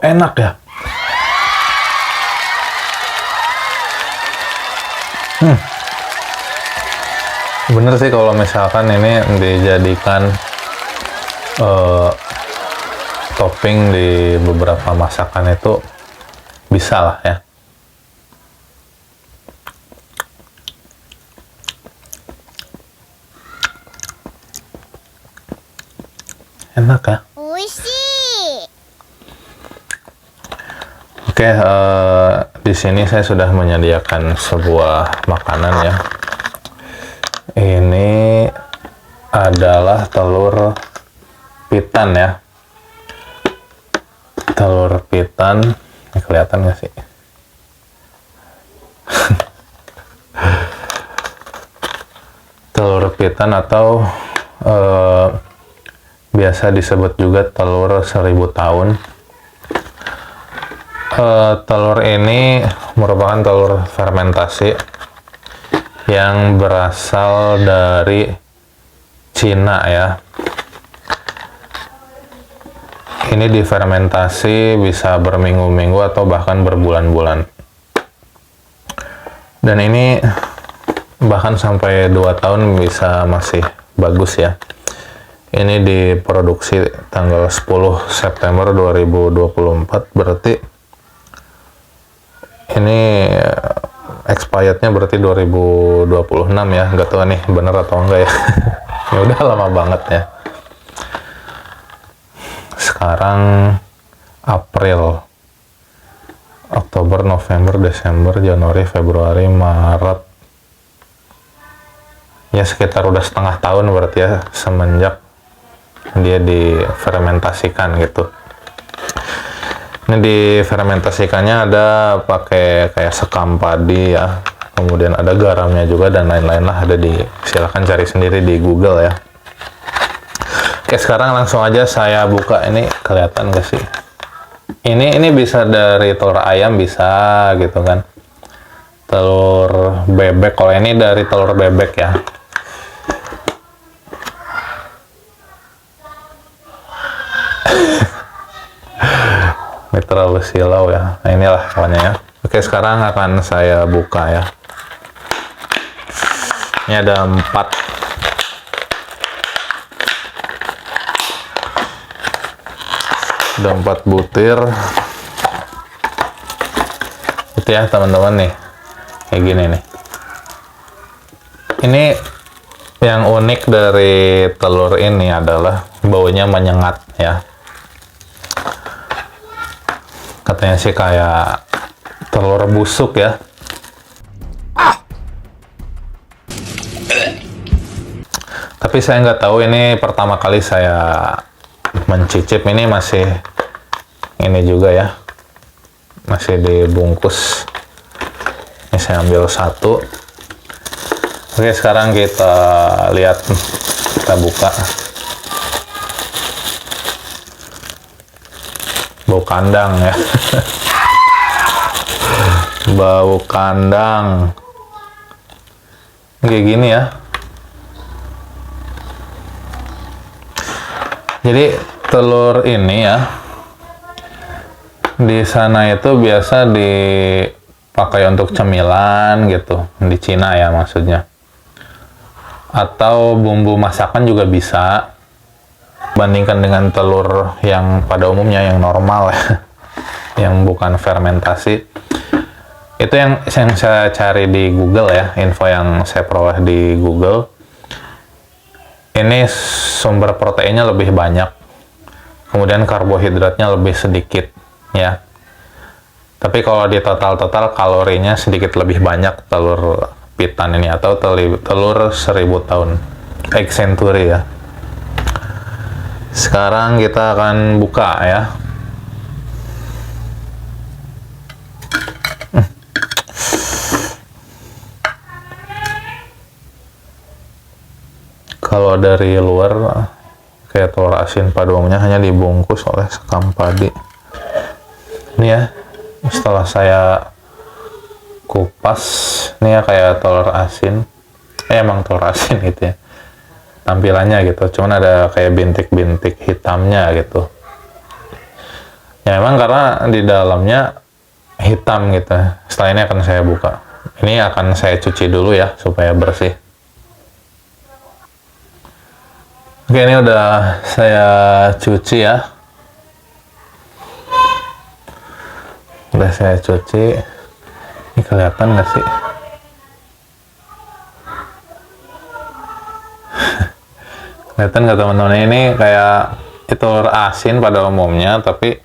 Enak ya. Bener sih kalau misalkan ini dijadikan topping di beberapa masakan itu bisa lah ya. Enak ya. Oke, di sini saya sudah menyediakan sebuah makanan ya. Ini adalah telur pitan ya. Telur pitan, ini kelihatan nggak sih? Telur pitan atau biasa disebut juga telur 1000 tahun. Telur ini merupakan telur fermentasi yang berasal dari Cina ya. Ini difermentasi bisa berminggu-minggu atau bahkan berbulan-bulan. Dan ini bahkan sampai 2 tahun bisa masih bagus ya. Ini diproduksi tanggal 10 September 2024, berarti ini expirednya berarti 2026 ya. Nggak tahu nih bener atau enggak ya. Ya udah lama banget ya. Sekarang April, Oktober, November, Desember, Januari, Februari, Maret. Ya sekitar udah setengah tahun berarti ya semenjak dia difermentasikan gitu. Ini difermentasikannya ada pakai kayak sekam padi ya, kemudian ada garamnya juga dan lain-lain lah, silahkan cari sendiri di Google ya. Oke, sekarang langsung aja saya buka. Ini kelihatan gak sih? Ini bisa dari telur ayam bisa gitu kan, telur bebek. Kalau ini dari telur bebek ya. Ini terlalu silau ya. Nah inilah pokoknya ya. Oke, sekarang akan saya buka ya. Ini ada 4 butir itu ya teman-teman nih, kayak gini nih. Ini yang unik dari telur ini adalah baunya menyengat ya. Katanya sih kayak telur busuk ya. Tapi saya nggak tahu, ini pertama kali saya mencicip. Ini masih ini juga ya, masih dibungkus. Ini saya ambil satu. Oke, sekarang kita lihat, kita buka. Bau kandang ya. Bau kandang kayak gini ya. Jadi telur ini ya, di sana itu biasa dipakai untuk cemilan gitu, di Cina ya maksudnya, atau bumbu masakan juga bisa. Bandingkan dengan telur yang pada umumnya yang normal ya, yang bukan fermentasi. Itu yang saya cari di Google ya, info yang saya peroleh di Google. Ini sumber proteinnya lebih banyak, kemudian karbohidratnya lebih sedikit ya. Tapi kalau di total kalorinya sedikit lebih banyak telur pitan ini, atau telur 1000 tahun, egg century ya. Sekarang kita akan buka ya. Kalau dari luar kayak telur asin pada umumnya hanya dibungkus oleh sekam padi. Ini ya, setelah saya kupas, ini ya kayak telur asin. Emang telur asin gitu ya tampilannya gitu, cuman ada kayak bintik-bintik hitamnya gitu. Ya memang karena di dalamnya hitam gitu. Setelah ini akan saya buka. Ini akan saya cuci dulu ya supaya bersih. Oke, ini udah saya cuci ya. Udah saya cuci. Ini kelihatan nggak sih? Kelihatan nggak teman-teman? Ini kayak telur asin pada umumnya, tapi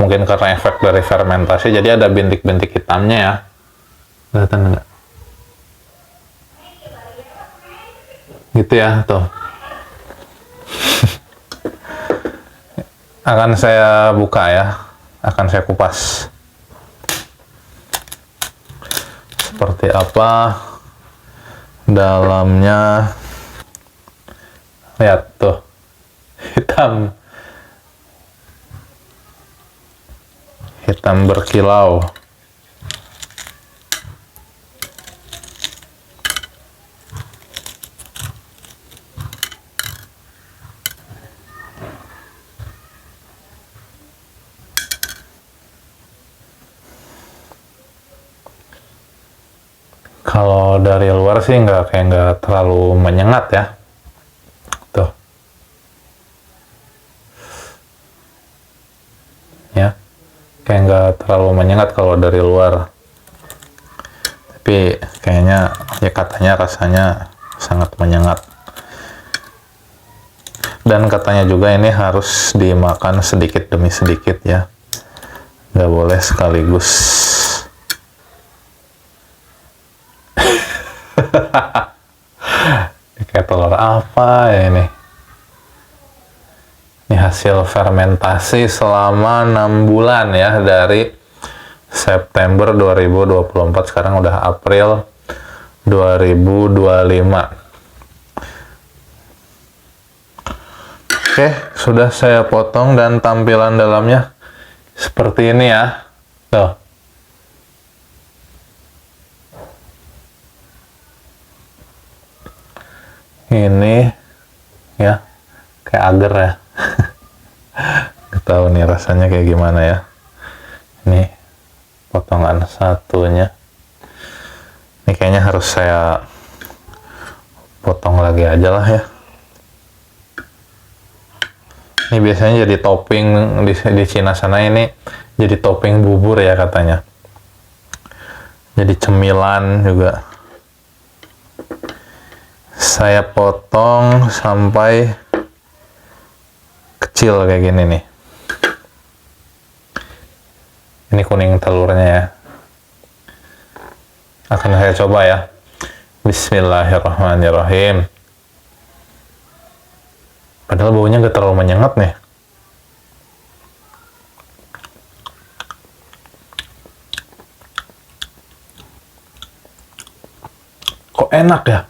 mungkin karena efek dari fermentasi, jadi ada bintik-bintik hitamnya ya. Kelihatan nggak? Gitu ya, tuh. Akan saya buka ya, akan saya kupas. Seperti apa dalamnya. Lihat tuh, hitam. Hitam berkilau. Kalau dari luar sih nggak terlalu menyengat ya. Tuh. Ya. Kayak nggak terlalu menyengat kalau dari luar. Tapi kayaknya ya katanya rasanya sangat menyengat. Dan katanya juga ini harus dimakan sedikit demi sedikit ya. Nggak boleh sekaligus. Kayak telur apa ya ini? Ini hasil fermentasi selama 6 bulan ya, dari September 2024, sekarang udah April 2025. Oke, sudah saya potong dan tampilan dalamnya seperti ini ya. Tuh. Ini ya kayak agar ya. Nggak tahu nih rasanya kayak gimana ya. Ini potongan satunya. Ini kayaknya harus saya potong lagi aja lah ya. Ini biasanya jadi topping di Cina sana, ini jadi topping bubur ya katanya. Jadi cemilan juga. Saya potong sampai kecil kayak gini nih. Ini kuning telurnya ya. Akan saya coba ya. Bismillahirrahmanirrahim. Padahal baunya nggak terlalu menyengat nih. Kok enak ya?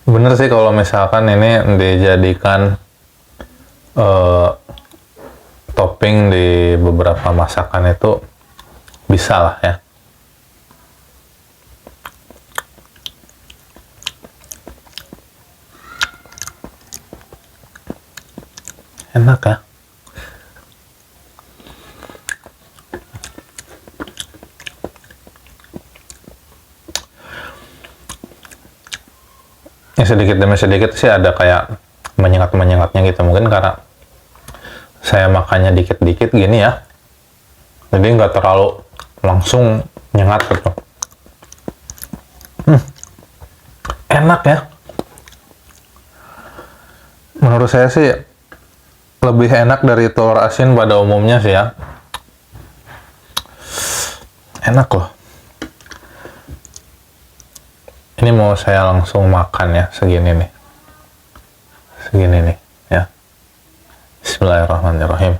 Bener sih kalau misalkan ini dijadikan topping di beberapa masakan itu bisa lah ya. Enak ya. Ya sedikit demi sedikit sih ada kayak menyengat-menyengatnya gitu, mungkin karena saya makannya dikit-dikit gini ya, jadi nggak terlalu langsung nyengat gitu. Enak ya, menurut saya sih lebih enak dari telur asin pada umumnya sih ya. Enak loh. Ini mau saya langsung makan ya, segini nih. Segini nih, ya. Bismillahirrahmanirrahim.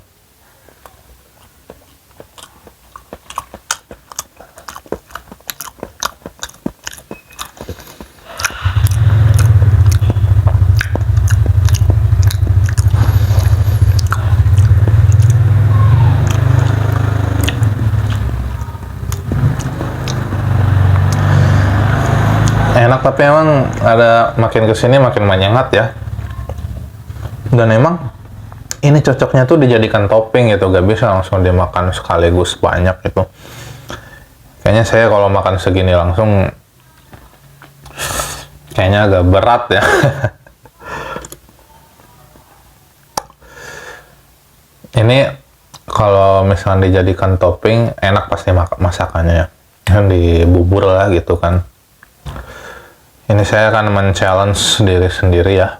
Enak, tapi emang ada makin kesini makin menyengat ya. Dan emang ini cocoknya tuh dijadikan topping gitu, gak bisa langsung dimakan sekaligus banyak gitu. Kayaknya saya kalau makan segini langsung kayaknya agak berat ya. Ini kalau misalnya dijadikan topping enak pasti masakannya ya. Di bubur lah gitu kan. Ini saya akan men-challenge diri sendiri ya.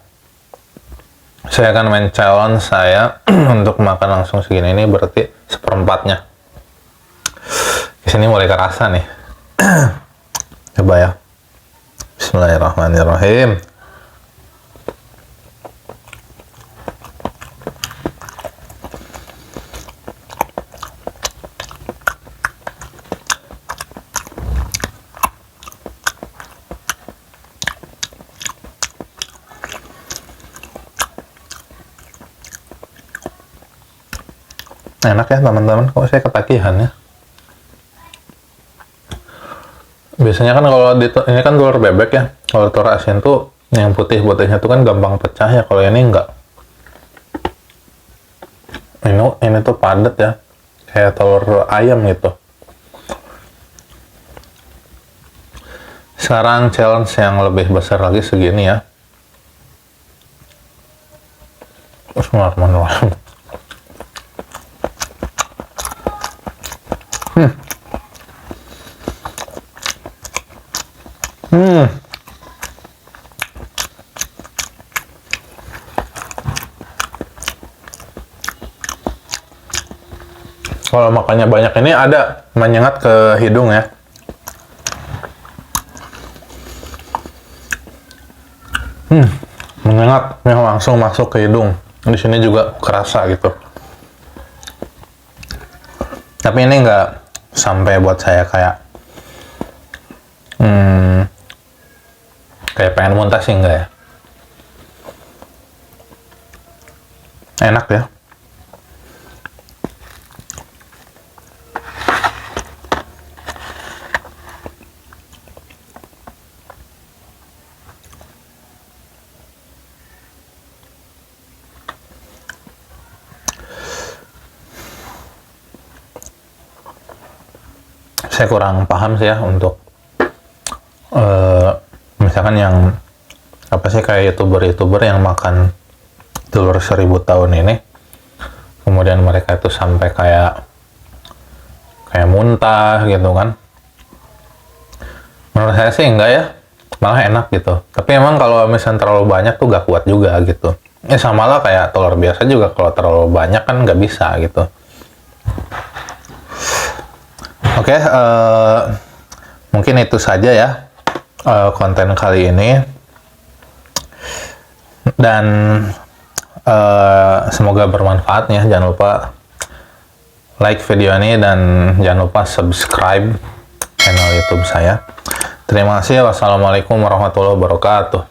Saya akan men-challenge saya untuk makan langsung segini, ini berarti seperempatnya. Di sini mulai kerasa nih. Coba ya. Bismillahirrahmanirrahim. Enak ya teman-teman, kok saya ketagihan ya. Biasanya kan kalau ini kan telur bebek ya, kalau telur asin tuh yang putih-putihnya tuh kan gampang pecah ya, kalau ini enggak. Ini tuh padat ya, kayak telur ayam gitu. Sekarang challenge yang lebih besar lagi segini ya. Bismillahirrahmanirrahim. Kalau makannya banyak ini ada menyengat ke hidung ya. Menyengat yang langsung masuk ke hidung. Di sini juga kerasa gitu. Tapi ini nggak sampai buat saya kayak kayak pengen muntah sih, enggak ya. Enak ya. Saya kurang paham sih ya untuk misalkan yang apa sih kayak youtuber yang makan telur 1000 tahun ini, kemudian mereka itu sampai kayak muntah gitu kan. Menurut saya sih enggak ya, malah enak gitu. Tapi emang kalau misalnya terlalu banyak tuh gak kuat juga gitu. Ya sama lah kayak telur biasa juga, kalau terlalu banyak kan nggak bisa gitu. Oke, mungkin itu saja ya konten kali ini, dan semoga bermanfaat ya. Jangan lupa like video ini dan jangan lupa subscribe channel YouTube saya. Terima kasih. Wassalamualaikum warahmatullahi wabarakatuh.